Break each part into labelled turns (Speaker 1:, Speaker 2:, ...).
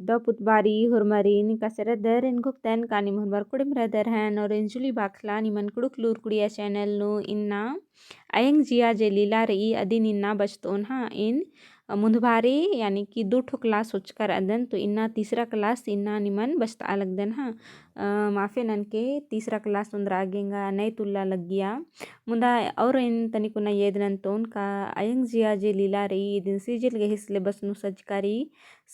Speaker 1: Daputbari hormarin kasarader en gukten kani mohbar kudim radar han orange juli bakla ni man kuduk lur kudia channel nu inna ayang जिया जे लीला रही अदिन इन्ना बचतोन हाँ इन मुंदभारी यानी कि 2 class उचकर अदन तो इन्ना तीसरा क्लास इन्ना निमन बचता अलग दन हाँ माफे नन के तीसरा क्लास उंदर आगेंगा नई तुल्ला लग गया मुंदा और इन तनिकुना येदनन तोन का अयंग जिया जे लीला रही दिन सीजिल गही सिलेबस नु सजकारी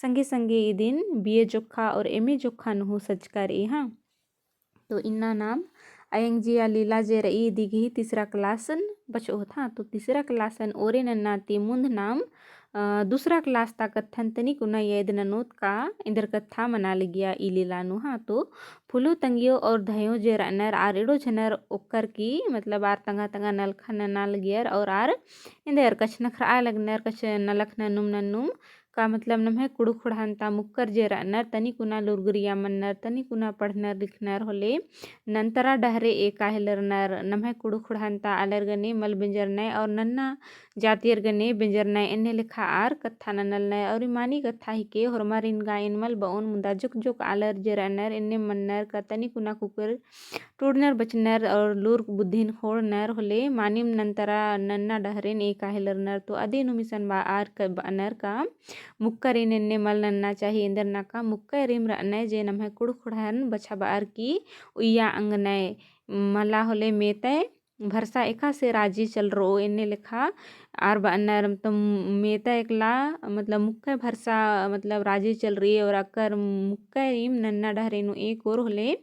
Speaker 1: संगे संगे ई दिन बीए जोखा और एमए जोखा नु सजकारी हाँ तो इन्ना नाम अयंग जिया लीला जे रही दिगी तीसरा क्लासन बचो था तो तीसरा क्लासन ओरे नन्ना ती मुंद नाम दूसरा क्लास ता कत्थन तनी कुना येद ननोत का इंदर कत्था मना लिगिया ई लीलानु हाँ तो फुलु तंगियो और धयो जे रनर आर एडो झनर ओकर की मतलब आर तंगा तंगा नलखा नना लगियर और आर इंदर कछ नखरा लगनर कछ नलख ननुम ननुम का मतलब नम है कुड़ु खुड़ानता मुक्कर जे रनर तनी कुना लुरगुरिया मन्नर तनी कुना पढ़नर लिखनर होले नंतरा डहरे एक आहेलरनर नम है कुड़ु खुड़ानता अलरगने मल बिंजरने और नन्ना जातियर गने बिंजरने इन्ने लिखा आर कत्था ननलने और मानी कत्था ही के होरमारिन गायन मल बउन मुंदा जुक जुक आलर जे रनर इन्ने मन्नर का तनी कुना कुकर टूडनर बचनर और लूर बुद्धिन खोड़नर होले मानिम नंतरा नन्ना डहरेन एक आहेलरनर तो अदे नुमिसन बा आर नर का मुक्करिन इन्ने मल नन्ना चाहिए इंदर नाका मुक्करिम रनय जे नम्हे कुड़ खुड़हन बछा बार की उया अंगनय मला होले मेतय भरसा एका से राजी चल रो इन्ने लिखा आर बानर तो मेता एकला मतलब मुक्का भरसा मतलब राजी चल रही है और अकर मुक्का रिम नन्ना डहरेनु एक और होले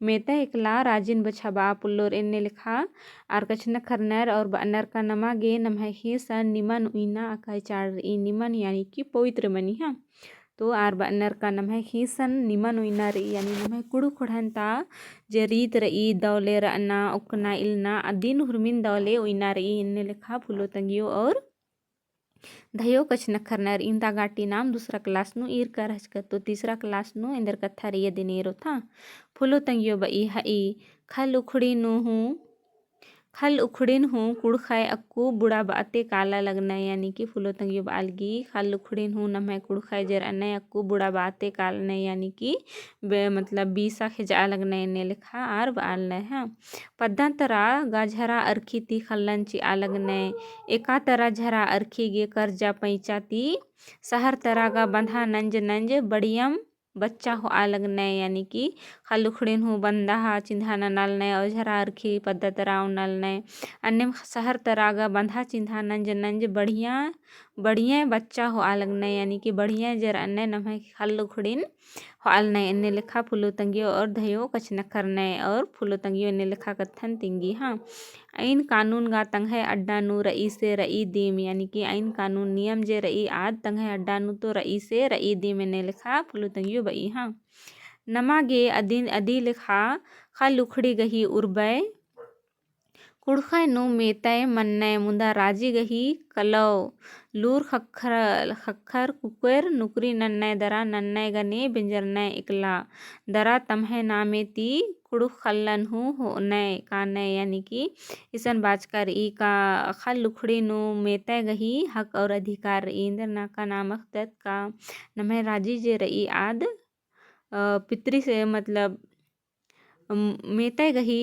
Speaker 1: मेता एकला राजिन बछा बा पुल्लोर इन्ने लिखा आर कछन खरनर और बानर का नमा गे नमः ही सन निमन उइना अकाय चार ई निमन यानी कि पवित्र मनी हाँ तो आर बानर का नमः ही सन निमन उइना रही यानी नमः कुड़ु खुड़हनता जे रीत रही दौले रना उकना इलना दिन हुरमिन दौले उइना रही इन्ने लिखा फुलो तंगियो और धयो कछ नखरनर इंदा गाटी नाम दूसरा क्लास नु ईर कर हचक तो तीसरा क्लास नु इंदर कत्था रिय दिनेरो था फुलो तंगियो बई हई खल उखड़ी नु हूँ खल उखड़िन हूँ कुड़ खाए अक्कू बुढ़ा बाते काला लगना यानी कि फुलो तंगियो बालगी खल उखड़िन हूँ नम्हे कुड़ खाए जर अने अक्कू बुढ़ा बाते काला यानी कि मतलब बीसा खिजा लगना इन्ने लिखा आर बाल न हाँ पद्दा तरा गाझरा अर्खी ती खल्लंची आलगने एका तरा झरा अर्खी गे करजा पैचाती सहर तरा गा बंधा नंज नंज बढ़ियम बच्चा हो आलग नए यानी कि खलुखड़िन हो बंदा हा चिंधा नल नए और झरा अर्खी पद्धत राव नल नए अन्य शहर तरागा बंधा चिंधा नंज नंज बढ़िया बढ़िया बच्चा हो आलग नए यानी कि बढ़िया जर अन्य नम खलुखड़िन हो आल नए इन्ने लिखा फुलो तंगियो और धयो कछ नखर नए और फुलो तंगियो इन्ने लिखा कत्थन तिंगी हाँ आइन कानून गा तंगे अड्डा नु रई से रई दीम यानी कि आइन कानून नियम जे रई आद तंगे अड्डा नु तो रई से रई दीम इन्ने लिखा फुलो तंगियो बई हाँ नमागे अदिन अदी लिखा खल उखड़ी गही उर्बय कुड़खय नु मेतय मन्नय मुंदा राजी गही कलौ लूर खखर कुकर नुकरी नन्नय दरा नन्नय गने बिंजरनय इकला दरा तमहे नामे ती कुड़ु खल्लन हूँ हो नय का नय यानी कि इसन बाजकर ई का खल लुखड़ी नु मेतय गही हक और अधिकार इंदर नाका नामक तत् का नमः राजी जे रई आद पितरी से मतलब मेतय गही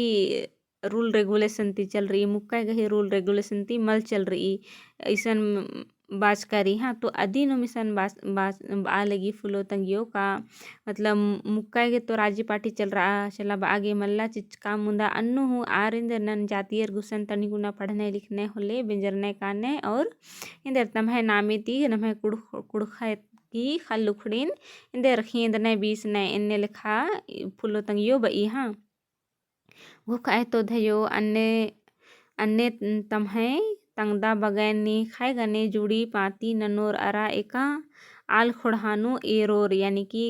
Speaker 1: रूल रेगुलेशन ती चल रही मुक्का गही रूल रेगुलेशन ती मल चल रही ऐसन बाज करी हाँ तो अदी नो मिसन बाज आ लगी फुलो तंगियो का मतलब मुक्का के तो राजी पार्टी चल रहा चला आगे मल्ला चिचका मुंदा अन्नु हूँ आरिंदर नन जातियर गुसन तनी गुना पढ़ने लिखने होले बिंजरने काने और इंदर तमहे नामे ती नमहे कुड़खा की खल उखड़िन इंदर खींद ने बीस ने इन्ने लिखा फुलो तंगियो बई हाँ वो खाए तो धयो अन्य अन्य तमहे तंगदा बगैनी खाए गने जुड़ी पाती ननोर अरा एका आल खुड़हानु एरोर यानी कि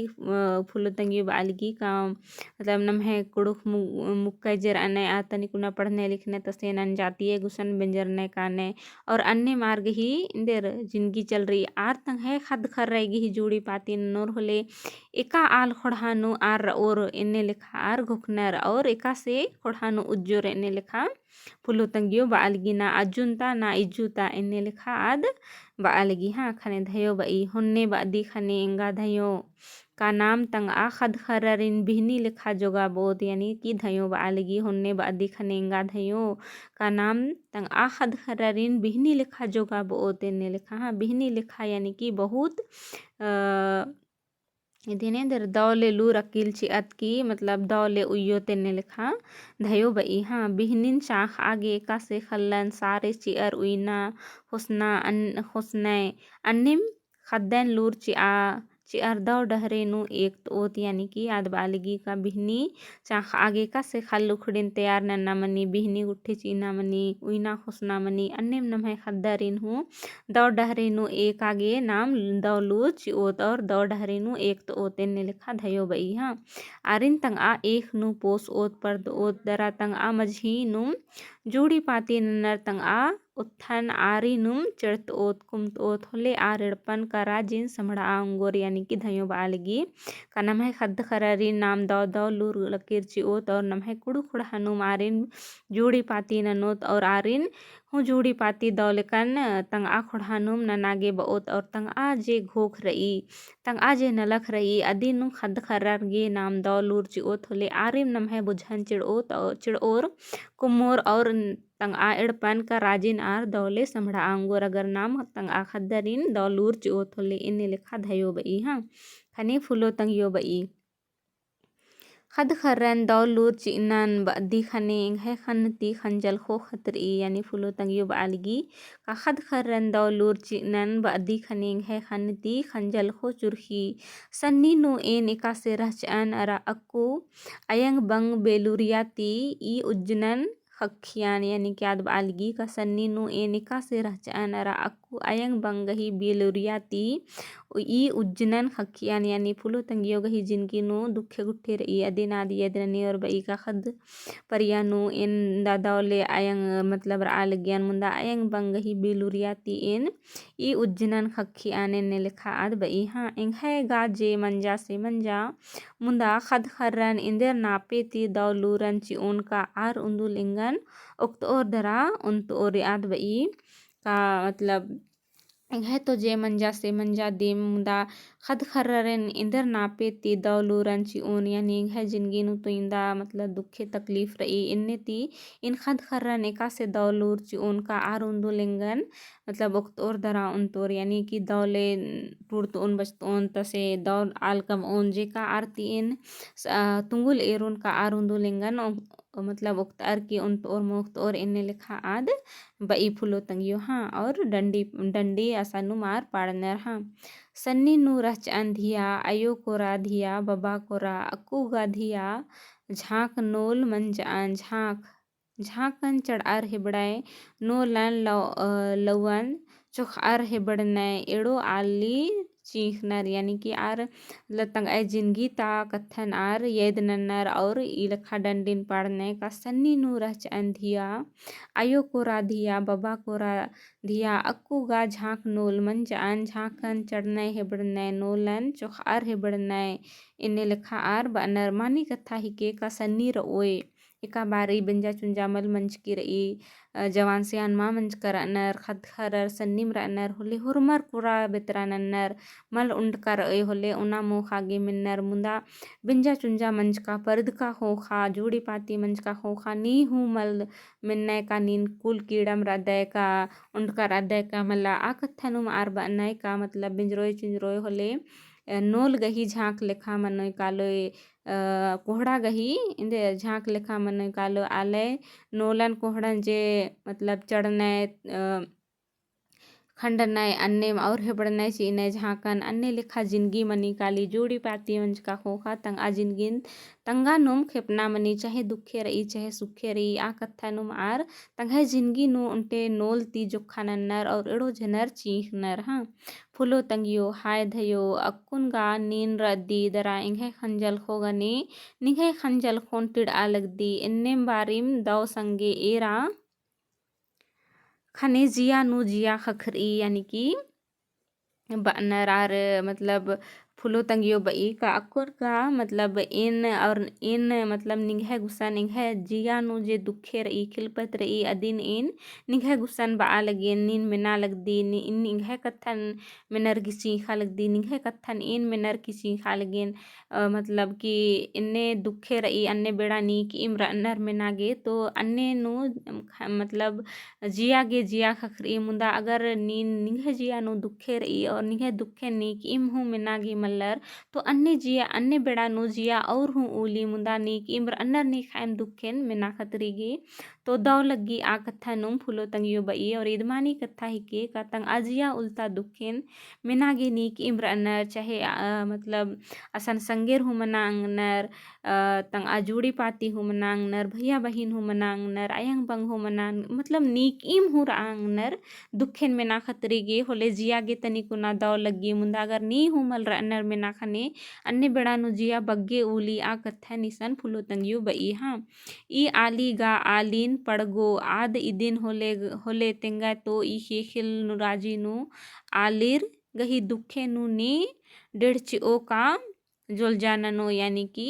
Speaker 1: फुलो तंगियो बालगी का मतलब नम्हे कुड़ुख मुक्का जर अने आतनी कुना पढ़ने लिखने तसे नन जातीय गुसन बिंजरने काने और अन्य मार्ग ही इंदर जिंदगी चल रही आर तंग है खद खर रहेगी ही जुड़ी पाती नोर होले एका आल खुड़हानु आर और इन्ने लिखा आर घुकनर और एका से खुड़हानु उज्जोर इन्ने लिखा फुलो तंगियो बालगी ना अजुनता ना इजुता इन्ने लिखा आद बालगी हाँ खने धयो बई हुन्ने बादी खने इंगा धयो का नाम तंग आ खद खररिन बिहनी लिखा जोगा बोध यानी कि धयो बालगी हुन्ने बादी खने इंगा धयो का नाम तंग आ खद खररिन बिहनी लिखा जोगा बोध ने लिखा हाँ बिहनी लिखा यानी कि बहुत इदिनेंदर दौले लूर अकील चिअत की मतलब दौले उयो तेने लिखा धयो बई हाँ बिहनिन शाख आगे का से खल्लन सारे चिअर उइना हुसना हुसनय अन्निम खद्दन लूर चिअर दौ डहरे नु एक ओत यानी कि आद बालगी का बिहनी शाख आगे का से खल उखड़िन तैयार नन्ना मनी बिहनी उठे चीना मनी उइना हुसना मनी अन्निम नमहे खद्दरिन हूँ दौ डहरेनु एक आगे नाम दौ लूर चिओत और दौ डहरेनु एक तो ओतेन ने लिखा धयो बई हाँ आरिन तंग आ एक नु पोस ओत पर दो ओत दरा तंग आ मझी नुम जूड़ी पाती नन्नर तंग आ उत्थन आरी नुम चिड़त ओत कुमत ओत होले आ रिड़पन करा जिन समड़ा अंगोर यानी कि धयो बालगी का नमहे खद्द खररी नाम दौ दौ लूर लकीर चिओत और नमहे कुड़ु खुड़ हनुम आरिन जूड़ी पाती ननोत और आरिन हूँ जूड़ी पाती दौलकन तंग आ खुड़हानुम ननागे बओत और तंग आ जे घोख रही तंग आ जे नलख रही अदी नु खद खर्रर गे नाम दौ लूर चिओत होले आरिम नमहे बुझन चिड़ोत और चिड़ोर कुमोर और तंग आ इड़पन का राजिन आर दौले समड़ा आंगोर अगर नाम तंग आ खद्दरिन दौ लूर चिओत होले इन्ने लिखा धयो बई हाँ खने फुलो तंग यो बई खद खर्रन दौ लूर चिनन बदी खने इंघे खन्नती खंजल खो खतरी यानी फुलो तंगियो बालगी का खद खर्रन दौ लूर चिनन बदी खने इंघे खन्नती खंजल खो चुरखी सन्नी नु एन एका से रहचन अरा अक्कू अयंग बंग बेलुरियाती ई उज्जनन खखियान यानी कि आद बालगी का सन्नी नु एन एका से रहचन अरा अक्कू अयंग बंगही बेलुरियाती ई उज्जनन खखियान यानी फुलो तंगियो गही जिनकी नु दुखे गुट्ठे रही अदिन आदि यदरनी और बई का खद परियानु इन दादावले अयंग मतलब आल ज्ञान मुंदा अयंग बंगही बेलुरियाती इन ई उज्जनन खखियान ने लिखा आद बई हाँ इंग है गाजे मंजा से मंजा मुंदा खद खर्रन इंदर नापे ती दौलूरन चिओन का आर उन्दु लिंगन उक्त और दरा उन्त और आद बई का मतलब है तो जे मंजा से मंजा दे मुदा खद खर्रन इंदर नापे ती दौलूरन चिओन यानी है जिंदगी नु तो इंदा मतलब दुखे तकलीफ रही इन्ने ती इन खद खर्रन एका से दौलूर चिओन का आर उन्दु लिंगन मतलब उक्त और दरा उन तोर यानी कि दौले टूर्त उन बचत उन तसे दौल आलकम उन जे का आरती इन तुंगुल एरुन का आर उन्दु लिंगन मतलब उक्त अर की उन तोर मुक्त और इन्ने लिखा आद बई फुलो तंगियो हाँ और डंडी डंडी असानु मार पाड़नर हाँ सन्नी नु रच अंधिया अयो कोरा धिया बबा कोरा अक्कू गा धिया झांक नोल मंजान झांक झांकन चढ़ार हिबड़ाए नोलन लवन चोख आर हिबड़नय एड़ो आली चीखनर यानी कि आर लतंग ए जिंदगी ता कथन आर येद नन्नर और इलखा डंडिन पाड़ने का सन्नी नु रच अंधिया आयो कोरा धिया बबा कोरा धिया अक्कू गा झांक नोल मंजान झांकन चढ़ने हिबड़नय नोलन चोख आर हिबड़नय इन्ने लिखा आर बनर मानी कथा हिके का सन्नी रओए एका बारी बंजा चुंजा मल मंच की रई जवान से मा मंच कर नर खद खरर सन्नीम रनर होले हुरमर कुरा बेतरा नन्नर मल उंड कर होले उना मोख आगे मिन्नर मुंदा बिंजा चुंजा मंच का पर्द का होखा जूड़ी पाती मंच का होखा नी हूँ मल मिन्नय का नीन कुल कीड़म हृदय का उंड का हृदय का मला आकथनुम आर बनय का मतलब बिंजरोय चिंजरोय होले नोल गही झांक लेखा मनोय कालोय कोहड़ा गही इंदे झांक लेखा मनोय कालो आलय नोलन कोहड़न जे मतलब चढ़नय खंडनय अन्य और हेबड़नय चीनय झांकन अन्य लिखा जिंदगी मनी काली जोड़ी पाती वंज का खोखा तंगा जिंदगिन तंगा नुम खेपना मनी चाहे दुखे रही चाहे सुखे रही आ कथा नुम आर तंगा जिंदगी नु उनटे नोल ती जोखा नन्नर और एड़ो झनर चीख नर हाँ फुलो तंगियो हाय धयो अक्कुन गा नीन रद्दी दरा इंघे खंजल खोगनी निघे खंजल खोन टिड़ आलग दी इन्नेम बारिम दौ संगे एरा खने जिया नु जिया खखरी यानी कि बनर आर मतलब फुलो तंगियो बई का अक्कोर का मतलब इन मतलब निंघे गुसन निंघे जिया नु जे दुखे रही खिलपत रही अदिन इन निंघे गुसन बा लगे नीन मेना लगदी इन निंघे कथन मेनर की सीखा लगदी निंघे कथन इन मेनर की सीखा लगेन मतलब कि इन्ने दुखे रही अन्ने बेड़ा नी कि इम्र अन्नर मेनागे तो अन्ने नु मतलब जिया खखरी मुंदा अगर नीन निंघे जिया नु दुखे रही और निंघे दुखे नी कि इम हूँ मेनागी मल्लर तो अन्य बेड़ा नु जिया और हूँ ऊली मुंदा नी कि इम्र अन्नर नी खाएम दुखेन मेना खतरीगी तो दौ लग्गी आ कथा नुम फुलो तंगियो बई और इदमानी कथा ही के कतंग आजिया उल्टा दुखेन मेनागी नी कि इम्र अन्नर चाहे मतलब असन संगेर हूँ मनांग नर तंग आजूड़ी पाती हूँ मनांग नर भैया बहिन हूँ मनांग नर अयंग बंग हूँ मनांग मतलब नीक इम हूँ रांग नर दुखेन मेना खतरीगी होले जिया गे तनी कुना दौ लग्गी मुंदा अगर नी हूँ मल अन्नर मेना खने अन्य बेड़ा नु जिया बग्गे ऊली आ कथा निसन फुलो तंगियो बई हाँ ई आली गा आलीन पड़गो आद इदिन होले तेंगा तो ई खेखिल नु राजी नु आलिर गही दुखे नु नी डेढ़ ओ का जोल जाना नो यानी कि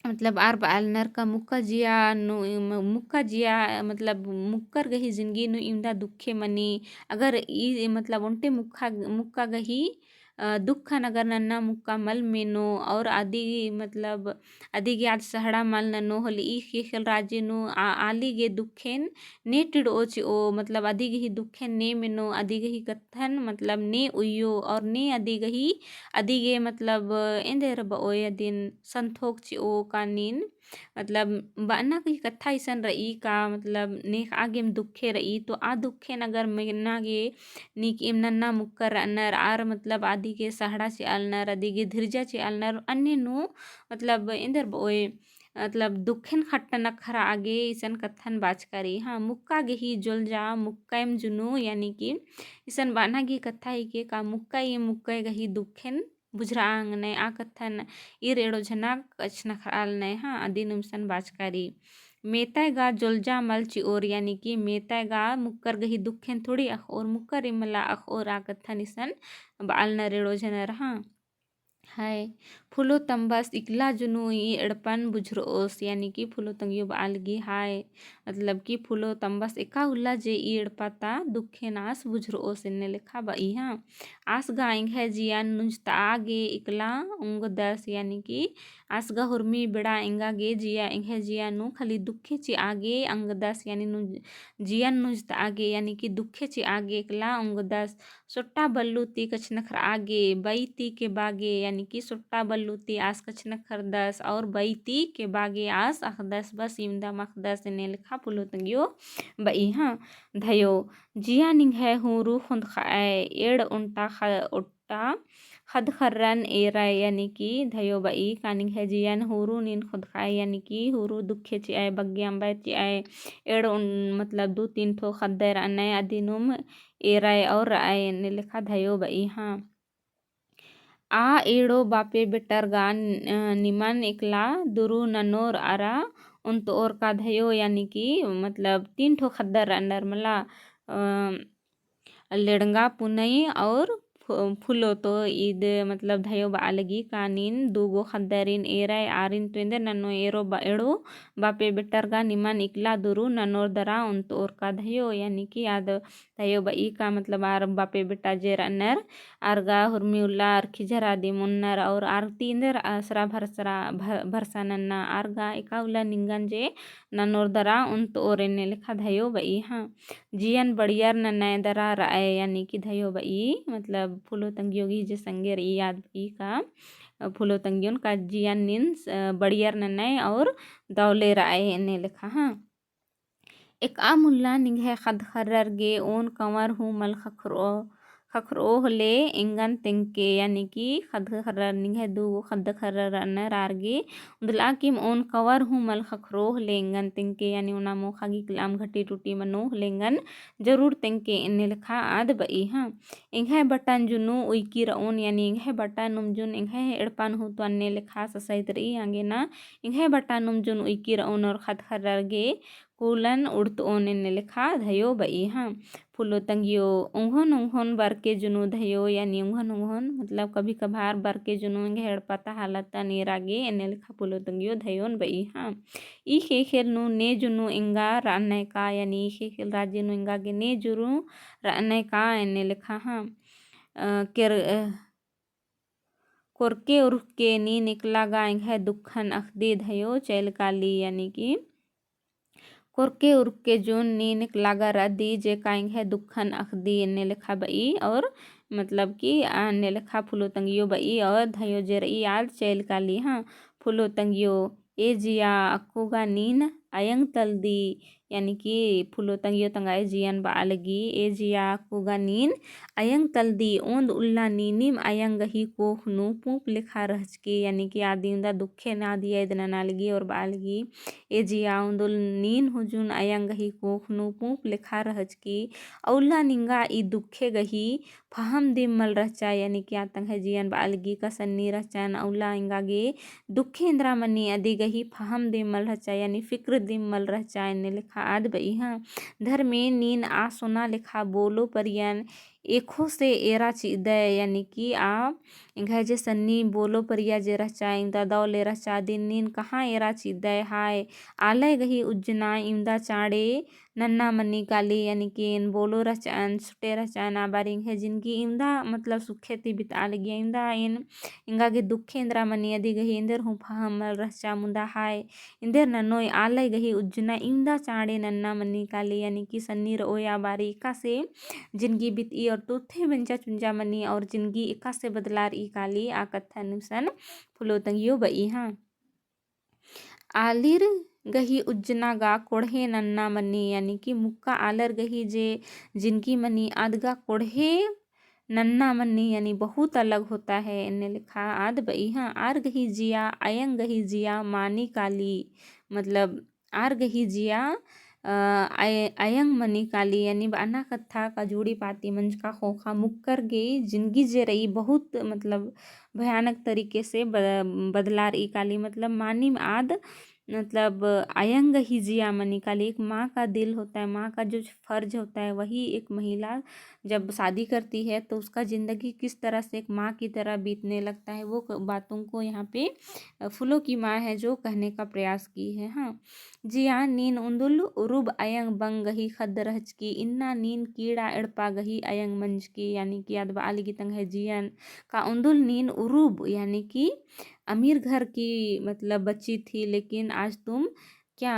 Speaker 1: मतलब आर बाल नर का मुक्का जिया नु मुक्का जिया मतलब मुक्कर गही जिंदगी नु इमदा दुखे मनी अगर ई मतलब उनटे मुक्का गही दुखन अगर नन्ना मुक्का मल मेनो और आदि मतलब आदि गे आज सहड़ा मल ननो होली ई खेल राज्य नु आली गे दुखेन ने टिड़ ओच ओ मतलब आदि गही दुखेन ने मेनो आदि गही कथन मतलब ने उयो और ने आदि गे मतलब इंदेर बओय दिन संथोक ची ओ कानीन मतलब बाना कही कथा ऐसन रही का मतलब नेक आगे में दुखे रही तो आ दुखे अगर मेना गे नीक इम नन्ना मुक्कर नर आर मतलब आदि के सहाड़ा से अलनर आदि के धीरजा से अलनर अन्य नु मतलब इंदर बोए मतलब दुखेन खट्टा नखरा आगे इसन कथन बाचकारी हाँ मुक्का गे ही जुल जा मुक्कायम जुनू यानी कि इसन बाना गी कथा ही के का मुक्का ये मुक्का गही दुखेन बुझरांग ने आ कथन ई रेड़ो झना कचना खराल ने हाँ आदि नुमसन बाचकारी मेतायगा जोलजा मलची और यानी कि मेतायगा मुक्कर गही दुखेन थोड़ी अख और मुक्कर इमला अख और आ कथन इसन बाल न रेड़ो झनर हाँ हाय फुलो तंबस इकला जुनू ई एड़पन बुझरोस यानी कि फुलो तंगियो बालगी हाय मतलब कि फुलो तंबस एका उल्ला जे ई एड़पाता दुखे नास बुझरोस इन्ने लिखा बई हाँ आस गाइंग है जिया नुजता आगे इकला उंग दस यानी कि आस गा हुर्मी बेड़ा इंगा गे जिया इंगे जिया नु खाली दुखे ची आगे अंग दस यानी नु जिया नुजता आगे यानी कि दुखे ची आगे इकला उंग दस सुट्टा बल्लूती कछ नखर आगे बैती के बागे यानी कि सुट्टा बल्लूती आस कछ नखर दस और बैती के बागे आस अखदस बस इमदा मखदस ने लिखा पुलो तंगियो बई हाँ धयो जिया निंग है हूँ रू खुंद खाए एड़ उल्टा उट्टा खद खर्रन एरा यानी कि धयो बई कानिंग है जियान हुरू नीन खुद खाए यानी कि हुरू दुखे ची आए बग्याम ची आए एड़ मतलब 2-3 ठो खद्दर अनय अदिनुम एराय और आए ने लिखा धयो बई हाँ आ एड़ो बापे बेटर गान निमन इकला दुरु ननोर आरा उन तो और का धयो यानी कि मतलब 3 ठो खद्दर अंदर मला लेडंगा पुनई और फुलो तो ईद मतलब धयो बालगी कानीन दूगो खद्दरिन एराय आरिन तुंदे नन्नो एरो एड़ो बापे बेटरगा निमन इकला दुरु ननोर दरा उन तो और का धयो यानी कि याद धयो बई का मतलब आर बापे बेटा जेर अन्नर आरगा हुर्मी उल्ला आर खिजरा दी मुन्नर और आर तींदर आसरा भरसा नन्ना आरगा इका उल्ला निंगन जे ननोर दरा उन तो और ने लिखा धयो बई हाँ जियन बड़ियर नन्ना दरा राय यानी कि धयो बई मतलब फुलो तंगियो गी जे संगेर ई याद ई का फुलो तंगियोन का जियन निन बड़ियर नन्ना और दौले राय ने लिखा हाँ एक आ मुल्ला निंगे खद खर्रर गे ओन कंवर हूँ मल खखरो हले इंगन तेंके यानी कि खद खर्रर निंगे दू खद खर्रर अनर आरगे उदला किम ओन कंवर हूँ मल खखरो हले इंगन तेंके यानी उना मोखागी कलाम घटी टूटी मनो हलेंगन जरूर तेंके इन्ने लिखा आद बई हाँ इंगे बटन जुनू उइकी रओन यानी इंगे बटन नुमजुन इंगे एड़पान हूँ तो अन्ने लिखा ससाइत रही आगे ना इंगे बटन नुमजुन उइकी रओन और खद खर्रर गे कुलन उड़तोन इन्ने लिखा धयो बई हाँ फुलो तंगियो उंघन उंघन बरके जुनू धयो यानी उंघन उंघन मतलब कभी कभार बरके जुनू हेड़ पता हालत नीरागे इन्ने लिखा फुलो तंगियो धयोन बई हाँ ई खेल नु ने जुनू इंगा रान्ने का यानी ई खेल राज्य नु इंगा गे ने जुरू रान्ने का इन्ने लिखा हाँ केर कोरके उर्के नी निकला गाएंग है दुखन अखदी धयो चैल काली यानी कि कोरके उर्के जोन नी निकलागा रदी जे काएंग है दुखन अखदी ने लिखा बई और मतलब कि ने लिखा फुलो तंगियो बई और धयो जे रई याद चैल काली हाँ फुलो तंगियो ए जिया अक्कुगा नीन अयंग तलदी यानी कि फुलो तंगियो तंगाए जियन बालगी ए जिया अक्कुगा नीन अयंग तलदी ओंद उल्ला नीनिम अयंग ही कोखनु पूप लिखा रहचकी यानी कि आदिंदा दुखे ना दिया इदना नालगी और बालगी ए जिया ओंदुल नीन हुजुन अयंग ही कोखनु पूप लिखा रहचकी औला निंगा ई दुखे गही फहम दिमल रहचा यानी कि आतंग है जियन बालगी का सन्नी रहचान औला इंगागे दुखे इंद्रा मनी अदी गही फहम दिमल रहचा यानी फिक्र दिमल रहचा इन्ने लिखा आद बई हाँ धर्मे नीन आ सोना लिखा बोलो परियन एखो से एरा चिदय यानी कि आ इंघा जे सन्नी बोलो परिया जे रहचा इंदा दौले रहचा दिन नीन कहाँ एरा चिदय हाय आलय गही उज्जना इंदा चाड़े नन्ना मन्नी काली यानी कि इन बोलो रहचान छुटे रहचान आबारिंग है जिनकी इंदा मतलब सुखे ती बिता लगी इंदा इन इंगा के दुखे इंद्रा मनी अदी गही इंदर हूँ फहमल रहचा मुंदा हाय इंदर ननोय आलय गही उज्जना इंदा चाड़े नन्ना मन्नी काली यानी कि सन्नी रोया बारी इका से जिनगी बिती और तुथे बंजा चुंजा मनी और जिनगी इका से बदलार ई काली आ कथा नुसन फुलो तंगियो बई हाँ आलिर गही उज्जना गा कोढ़े नन्ना मनी यानी कि मुक्का आलर गही जे जिनकी मनी आदगा कोढ़े नन्ना मन्नी यानी बहुत अलग होता है इन्ने लिखा आद बई हाँ आर गही जिया अयंग गही जिया मानी काली मतलब आर गही जिया अयंग मनी काली यानी बाना कथा का जोड़ी पाती मंज का खोखा मुक्कर गई जिंदगी जे रही बहुत मतलब भयानक तरीके से बदलार ई काली मतलब मानी आद मतलब अयंग ही जिया मनी काली एक माँ का दिल होता है माँ का जो फर्ज होता है वही एक महिला जब शादी करती है तो उसका ज़िंदगी किस तरह से एक माँ की तरह बीतने लगता है वो बातों को यहाँ पे फूलों की माँ है जो कहने का प्रयास की है हाँ जिया नीन उंदुल उरुब अयंग बंग गही खद रहच की इन्ना नीन कीड़ा एड़पा गही अयंग मंज की यानी कि अदबा आली की तंग है जियन का उंदुल नीन उरुब यानी कि अमीर घर की मतलब बच्ची थी लेकिन आज तुम क्या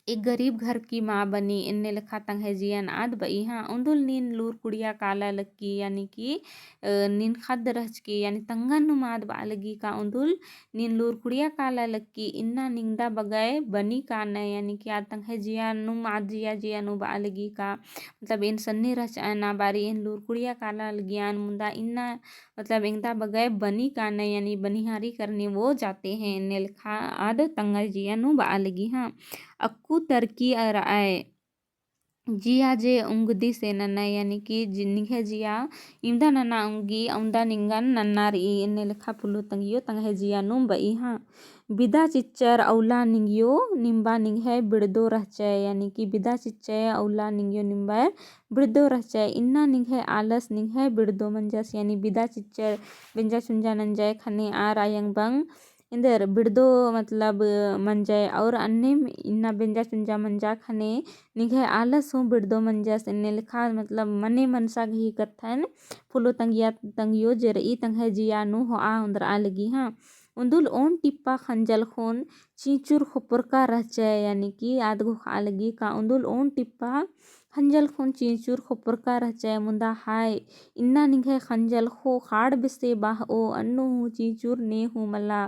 Speaker 1: एक गरीब घर की माँ बनी इनने लिखा तंग है जियन आद बई हाँ उंदुल नीन लूर कुड़िया काला लक्की यानी कि नीन खद रहच की यानी तंगन नुमाद बालगी का उंदुल नीन लूर कुड़िया काला लक्की इन्ना निंदा बगए बनी का न यानी कि आतंग है जिया नुम आद जिया जिया नु बालगी का मतलब इन सन्नी रच ना बारी इन लूर कुड़िया काला ज्ञान मुंदा इन्ना मतलब इंदा बगए बनी का न यानी बनिहारी करने वो जाते हैं इन्ने लिखा आद तंगा जिया नु बालगी हाँ अक्कू तरकी आय जिया जे उंगदी से नन्ना यानी कि निघे जिया इंदा नन्ना उंगी औंदा निंगन नन्ना री इन्ने लिखा पुल्लो तंगियो तंगे जिया नुम बई हाँ बिदा चिच्चर औला निंगियो निम्बा निंगे बिड़दो रहचे यानी कि बिदा चिच्चे औला निंगियो निम्बा बिड़दो रहचे इन्ना निंगे आलस निंगे बिड़दो मंजस यानी बिदा चिच्चर बिंजा चुंजा नंजाय खने आ रायंग बंग इंदर बिड़दो मतलब मंजाय और अन्य इन्ना बिंजा चुंजा मंजा खने निघे आलस हूँ बिड़दो मंजस इन्ने लिखा मतलब मने मनसा घी कथन फुलो तंगिया तंगियो जेर ई तंगे जिया नु हो आ उंदर आ लगी हाँ उंदुल ओन टिप्पा खंजल खून चीचुर खोपर का रहचे यानी कि आदगो खा लगी का उंदुल ओन टिप्पा खंजल खून चीचुर खोपर का रहचे मुंदा हाय इन्ना निघे खंजल खो खाड़ बिसे बाह ओ अन्नु हूँ चीचुर ने हूँ मला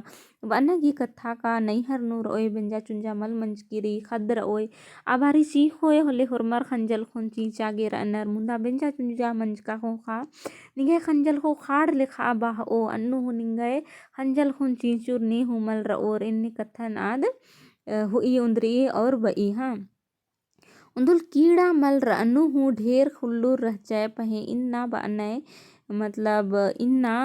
Speaker 1: बना की कथा का नैहर नूर ओय बेंजा चुंजा मल मंजकिरी खद्र ओय आबारी सी होए होले होरमर खंजल खून चीचा गे रनर मुंदा बेंजा चुंजा मंज का हो खा निगे खंजल हो खाड़ लिखा बाह ओ अन्नु हूँ निंगे खंजल खून चीचुर ने हूँ मल और इन्नी कथन आद हुई उंदरी और बई हाँ उंदुल कीड़ा मल रनु हूँ ढेर खुल्लू रह जाए पहे इन्ना बनय मतलब इन्ना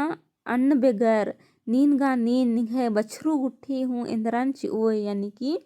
Speaker 1: अन्न बेगर नीन गा नीन निघे बछरू गुट्ठी हूँ इंद्रान चिओ यानी कि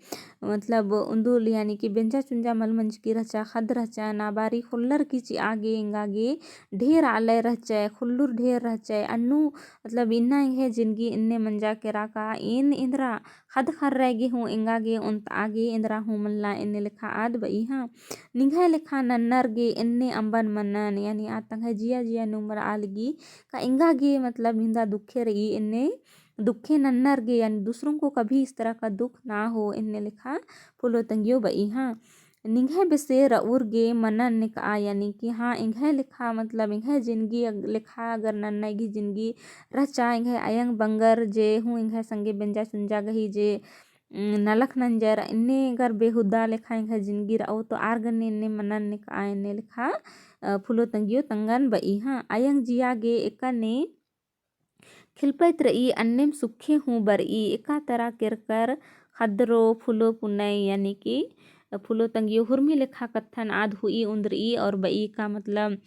Speaker 1: मतलब उंदुल यानी कि बेंजा चुंजा मलमंच की रचा खद रचा नाबारी खुल्लर की आगे इंगागे ढेर आलय रहचय खुल्लुर ढेर रहचय अन्नु मतलब इन्ना इंगे जिंदगी इन्ने मंजा के राका इन इंद्रा खद खर रहेगी हूँ इंगागे उन्त आगे इंद्रा हूँ मल्ला इन्ने लिखा आद बई हाँ निंघाय लिखा नन्नर गे इन्ने अंबन मनन यानी आ तंगे जिया जिया नुमर आलगी का इंगागे मतलब हिंदा दुखे रही इन्ने दुखे नन्नर गे यानी दूसरों को कभी इस तरह का दुख ना हो इन्ने लिखा फुलो तंगियो बई हाँ निंघे बेसे रउर गे मनन निका यानी कि हाँ इंघे लिखा मतलब इंघे जिंदगी लिखा अगर नन्नगी जिंदगी रचा इंघे अयंग बंगर जे हूँ इंघे संगे बेंजा चुंजा गही जे नलख नंजर इन्ने अगर बेहुदा लिखा इंघे जिंदगी रहो तो आर गन्ने इन्ने मनन निका इन्ने लिखा फुलो तंगियो तंगन बई हाँ अयंग जिया गे एकने खिलपैत रई अन्नेम सुखे हूँ बरई एका तरह किरकर खदरो फुलो पुनई यानी कि फुलो तंगियो हुर्मी लेखा कत्थन आध हुई उंदरई और बई का मतलब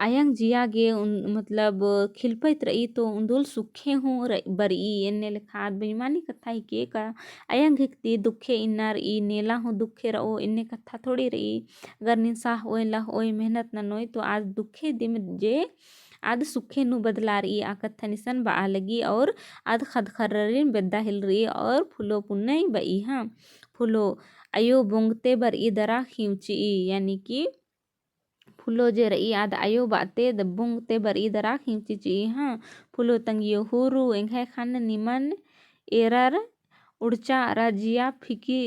Speaker 1: अयंग जिया गे मतलब खिलपैत रई तो उंदुल सुखे हूँ बरई एन्ने लेखा आद बेईमानी कथा ही के का अयंग हिकती दुखे इन्नार ई नेला हूँ दुखे रहो इन्ने कथा थोड़ी रई अगर निंसाह ओय लह ओय मेहनत न नोय तो आज दुखे दिम जे आद सुखे नु बदलार ई आकत थनिसन बा लगी और आद खदखर्रिन बेद्दा हिल रही और फुलो पुन्नई बई हाँ फुलो अयो बोंगते बर ई दरा खिंची यानी कि फुलो जे रई आद अयो बाते बुंगते बर ई दरा खिंची हाँ फुलो तंगियो हुरु एंघे खन निमन एरर उड़चा राजिया फिकी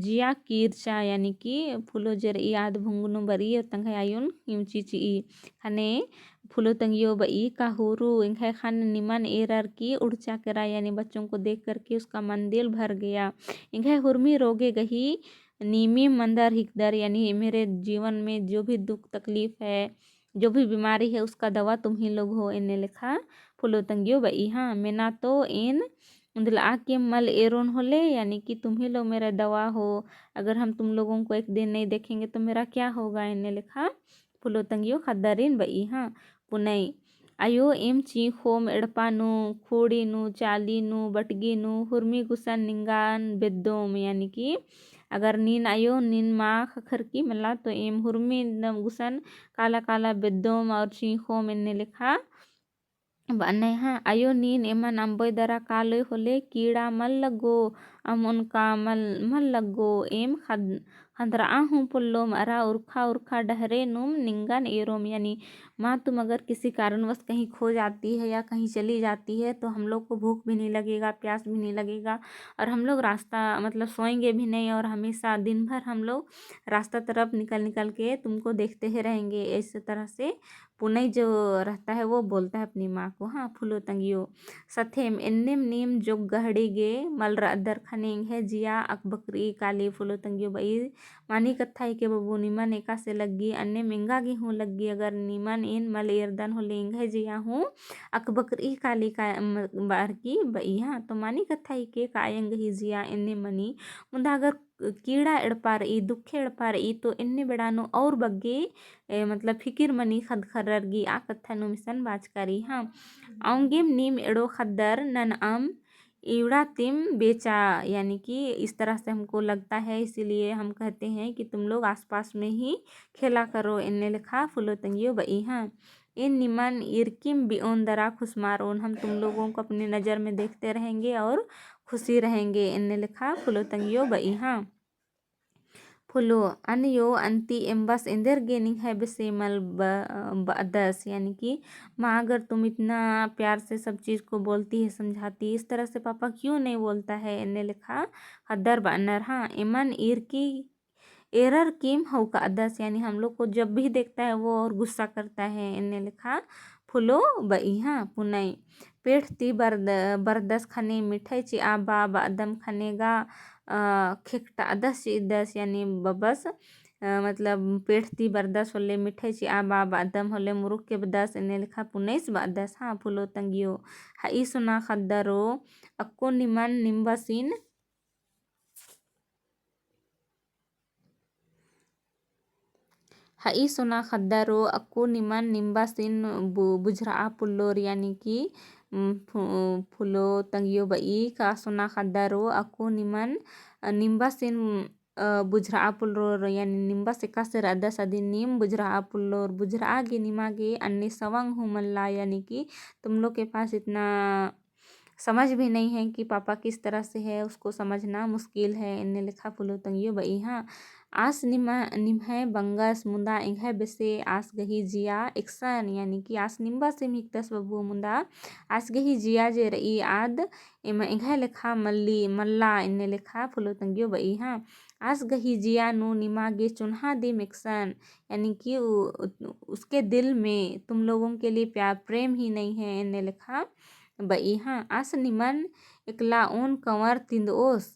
Speaker 1: जिया कीरचा यानी कि फुलो जर ई आद भुंगनु बरी और तंगे आयुन किमची ची खने फुलो तंगियो बई का हुरु इंखे खन निमन एरर की उड़चा करा यानी बच्चों को देख करके उसका मन दिल भर गया इंखे हुरमी रोगे गही नीमी मंदर हिकदर यानी मेरे जीवन में जो भी दुख तकलीफ है जो भी बीमारी है उसका दवा तुम ही लोग हो इन्हें लिखा फुलो तंगियो बई हाँ मेना तो इन मतलब आके मल एरोन होले यानी कि तुम ही लोग मेरा दवा हो अगर हम तुम लोगों को एक दिन नहीं देखेंगे तो मेरा क्या होगा इन्हें लिखा फुलो तंगियो खद्दरिन बई हाँ पुनई अयो एम चीखोम एड़पानु खोड़ीनु चालीनु बटगीनु हुर्मी गुसन निंगान बेद्दोम यानी कि अगर नीन आयो नीन माँ खखर की मला तो एम हुर्मी गुसन काला काला बेद्दोम और चीखोम इन्हें लिखा बने हाँ अयो नीन एमन अंबोय दरा कालोय होले कीड़ा मल लगो अम उनका मल लगो एम खंदरा हूँ पुल्लो मरा उर्खा उर्खा डहरे नुम निंगन एरोम यानी माँ तुम अगर किसी कारणवश कहीं खो जाती है या कहीं चली जाती है तो हम लोग को भूख भी नहीं लगेगा प्यास भी नहीं लगेगा और हम लोग रास्ता मतलब सोएंगे भी नहीं और हमेशा दिन भर हम लोग रास्ता तरफ निकल निकल के तुमको देखते ही रहेंगे इस तरह से पुनई जो रहता है वो बोलता है अपनी माँ को हाँ फुलो तंगियो सथेम एन्नेम नीम जो गहड़ी गे मलरा अदर खनेंग है जिया अकबकरी काली फुलो तंगियो बई मानी कथाई के बबू निमन एका से लगी अन्य महंगा गे हूँ लगी अगर निमन इन मल एरदन हो लेंग है जिया हूँ अकबकरी काली का बार की बई हाँ तो मानी कथाई के कायंग ही जिया इन्ने मनी मुंदा अगर कीड़ा एड़पा रही दुखे एड़पा रही तो इन्ने बेड़ानो और बग्गे मतलब फिकिर मनी खद खर्रगी आ कथनु मिसन बाचकारी हाँ आऊंगेम नीम एड़ो खद्दर नन अम इवड़ा तिम बेचा यानी कि इस तरह से हमको लगता है इसीलिए हम कहते हैं कि तुम लोग आसपास में ही खेला करो इन्ने लिखा फुलो तंगियो बई हाँ इन निमन इरकिम बिओन दरा खुशमारोन हम तुम लोगों को अपनी नज़र में देखते रहेंगे और खुशी रहेंगे इन्ने लिखा फुलो तंगियो बई हाँ फुलो अनयो अंति एम्बस इंदर गेनिंग है बेसेमल बदस यानी कि माँ अगर तुम इतना प्यार से सब चीज़ को बोलती है समझाती इस तरह से पापा क्यों नहीं बोलता है इन्हें लिखा हदर बनर हाँ इमन ईर की एरर किम हो का अदस यानी हम लोग को जब भी देखता है वो और गुस्सा करता है इन्हें लिखा फुलो बई हाँ पुनई पेट ती बरदस खने मिठाई ची आबा बादम खनेगा खेकटा दस दस यानी बबस मतलब पेट ती बरदस होले मिठाई ची आबा बादम होले मुरुख के बदस इन्हें लिखा पुनईस बादस हाँ फुलो तंगियो हाई सुना खद्दरो अक्को निमन निम्बसिन हाई सोना खद्दरो अक्को निमन निम्बासिन बुझरा पुल्लोर यानी कि फुलो तंगियो बई का सोना खद्दारो अक्को निमन निम्बा सेन बुझरा पुल्लोर यानी निम्बा से कासेर अदस अदी नीम बुझरा पुल्लोर बुझरा गे निमागे अन्य सवंग हूँ मल्ला यानी कि तुम लोग के पास इतना समझ भी नहीं है कि पापा किस तरह से है, उसको समझना मुश्किल है। इन्ने लिखा फुलो तंगियो बई हाँ आस निम्हे बंगस मुंदा इंघे बेसे आस गही जिया एक्सन यानी कि आस निम्बा से मिक्तस बबू मुंदा आस गही जिया जे रई आद एमा इंघे लिखा मल्ली मल्ला इन्ने लिखा फुलो तंगियो बई हाँ आस गही जिया नु निमागे चुन्हा दे मिक्सन यानी कि उसके दिल में तुम लोगों के लिए प्यार प्रेम ही नहीं है। इन्ने लिखा बई हाँ आस निमन इकला ऊन कंवर तिंदोस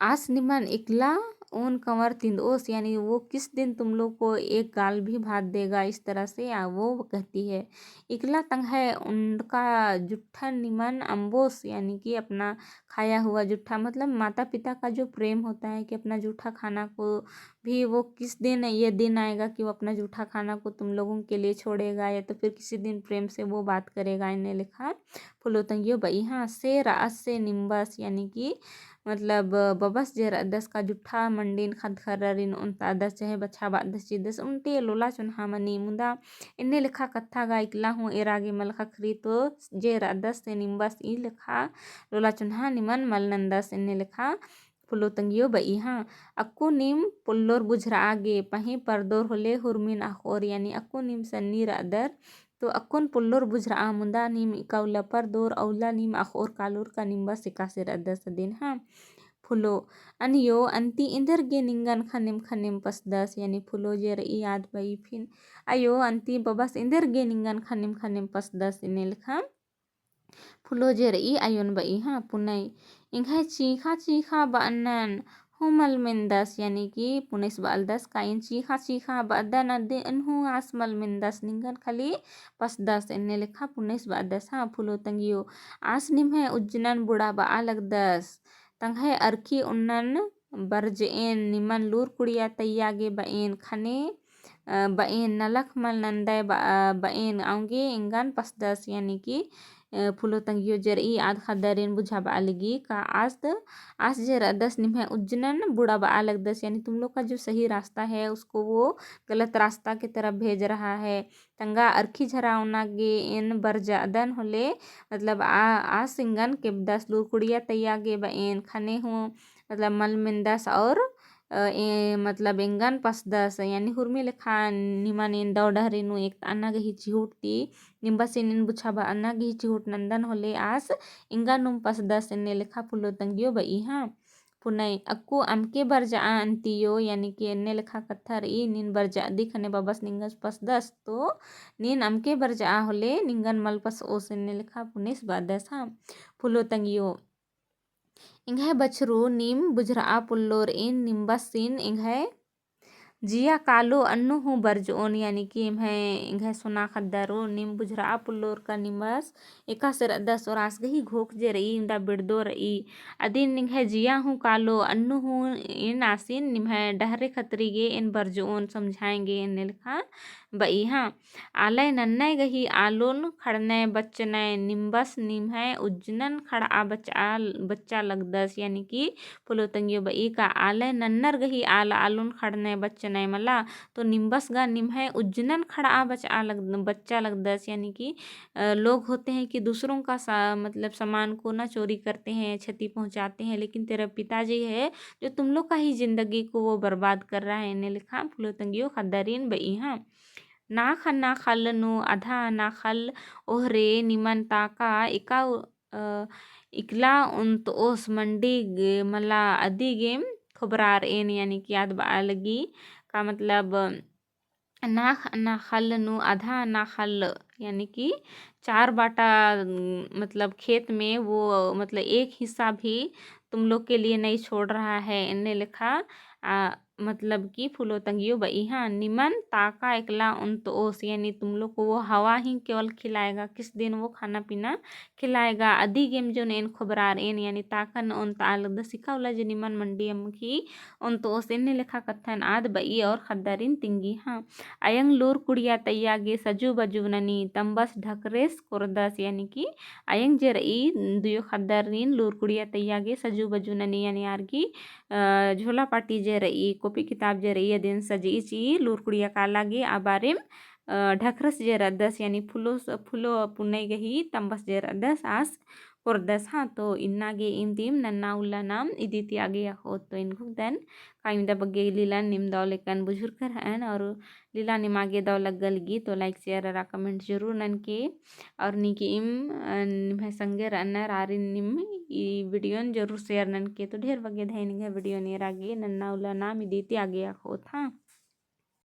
Speaker 1: आस निमन इकला ऊन कंवर तिंदोस यानी वो किस दिन तुम लोग को एक गाल भी भात देगा, इस तरह से वो कहती है। इकला तंग है उनका जुट्ठा निमन अम्बोस यानी कि अपना खाया हुआ जुट्ठा मतलब माता पिता का जो प्रेम होता है कि अपना जूठा खाना को भी वो किस दिन ये दिन आएगा कि वो अपना जूठा खाना को तुम लोगों के लिए छोड़ेगा या तो फिर किसी दिन प्रेम से वो बात करेगा। इन्हें लिखा फुलो तंगियो बई हाँ से रास से निम्बस यानी कि मतलब बबस जेर अदस का जुट्ठा मंडिन खद खर्ररिन उनता अदस चाहे बच्छा बादस चिदस उनटे लोला चुन्हा मनी मुंदा इन्ने लिखा कत्था गा इकला हूँ एरागे मल खखरी तो जेर अदस से निम्बस ई लिखा लोला चुन्हा निमन मल नंदस इन्ने लिखा फुलो तंगियो बई हाँ अक्कू नीम पुल्लोर बुझरा आगे पही परदोर होले हुरमिन आखोर यानी अक्कू नीम सन्नी अदर तो अक्कुन पुल्लोर बुझरा मुंदा नीम इकाउला परदोर औला नीम आखोर कालोर का निम्बा सिकासेर अदर सदिन हाँ फुलो अनियो अंती इंदर गे निंगन खनिम खनिम पसदस यानी फुलो जे रई याद बई फिन अयो अंती बबस इंदर गे निंगन खनिम खनिम पसदस इन्हें लिखा फुलो जे रई अयोन बई हाँ पुनई इंघाय चीखा चीखा बानन हुमल मिंदस यानी कि पुनिस बालदस काइन चीखा चीखा बादन अदे अनहु आसमल मिंदस निंगन खाली पसदस इन्हें लिखा पुनिस बादस हाँ फुलो तंगियो आस निम्हे उज्जनन बुढ़ा बा लगदस तंघे अरखी उन्नन बरजेन निमन लूर कुड़िया तैयागे बएन खने बएन नलख मल नंदय बएन आउंगे इंगन पसदस यानी कि फुलो तंगियो जर ई आद खदरिन बुझा बा अलगी का आस जर अदस निम्हे उज्जनन बुढ़ा बा अलगदस यानी तुम लोग का जो सही रास्ता है उसको वो गलत रास्ता की तरफ भेज रहा है। तंगा अरखी झरावना गे इन बरजादन होले मतलब आ सिंगन के दस लूर कुड़िया तैया गे बएन खने हूँ मतलब मल मिंदस और मतलब इंगन पसदस यानी हुरमी लेखा निमन इन दौडहरिनु एक अन्ना गही चिहुटती निम्बसिन इन बुछाबा अन्ना गही चिहुट नंदन होले आस इंगा नुम पसदस इन्ने लेखा फुलो तंगियो बई हाँ पुनई अक्कू अमके बरजा अंतियो यानी कि इन्ने लेखा कत्थर ई नीन बरजा दिखने बबस निंगस पसदस तो नीन अमके बरजा होले निंगन मलपस ओस इन्ने लेखा पुनिस बादस हाँ फुलो तंगियो इंघे बछरू नीम बुझरा पुल्लोर इन निम्बसिन इंघे जिया कालो अन्नु हूँ बरजोन यानी कि इंघे सोना खद्दारो नीम बुझरा पुल्लोर का निम्बस एका सर दस और आस गही घोक जे रई इंदा बिड़दो रई अदिन इंघे जिया हूँ कालो अन्नु हूँ इन आसिन निम्हे डहरे खतरी गे इन बरजोन समझाएंगे इन लिखा बई हाँ आलय नन्नय गही आलोन खड़नय बच्चनय निम्बस निम्हे उज्जनन खड़ा बच्चा लगदस यानी कि फुलो तंगियो बई का आलय नन्नर गही आलोन खड़नय बच्चनय मला तो निम्बस गा निम्हे उज्जनन खड़ा बच्चा लगदस यानी कि लोग होते हैं कि दूसरों का मतलब सामान को ना चोरी करते हैं क्षति पहुंचाते हैं, लेकिन तेरा पिताजी है जो तुम लोग का ही जिंदगी को वो बर्बाद कर रहा है। इन्हें लिखा फुलो तंगियो खद्दारीन बई हाँ ना खल नु आधा ना खल ओहरे निमन ताका इका इकला उन तो ओस मंडी मला अदी गेम खबरार एन यानी कि याद बा लगी का मतलब ना खल नु आधा ना खल यानी कि चार बाटा मतलब खेत में वो मतलब एक हिस्सा भी तुम लोग के लिए नहीं छोड़ रहा है। इनने लिखा मतलब कि फूलो तंगियो बई हाँ निमन ताका एकला उन तो ओस यानी तुम लोग को वो हवा ही केवल खिलाएगा, किस दिन वो खाना पीना खिलाएगा। अधी गेम जो नेन खबरार एन यानी ताकन उन ताल दसिकावला जो निमन मंडी अम की उन तो ओस इन्ने लेखा कथन आद बई और खद्दारिन तिंगी हाँ। अयंग लोर कुड़िया तैयागे सजु बजुवननी तंबस ढकरेस कोरदस यानी कि अयंग जे रई दुयो खद्दारिन लोर कुड़िया तैयागे सजु बजुवननी यानी आरगी झोला पाटी जे रई कॉपी किताब जे रई दिन सजी ची लुरकुड़िया का लागे आबारेम ढकरस जे रदस यानी फुलो फुलो पुनई गही तंबस जे रदस आस कोरदस हाँ। तो इन्नागे इम तीम नन्ना उल्ला नाम इदिति आगे हो तो इनको देन काइम दा बग्गे लीला निम दाव लेकन बुजुर्ग कर हैं और लीला निम आगे दाव लग गी तो लाइक शेयर और कमेंट जरूर नन के और नीके इम निम्हे संगे रनर आरिन निम ई वीडियो जरूर शेयर नन के तो ढेर बग्गे धैन वीडियो नेर आगे नन्ना उल्ला नाम इदिति आगे होत हाँ।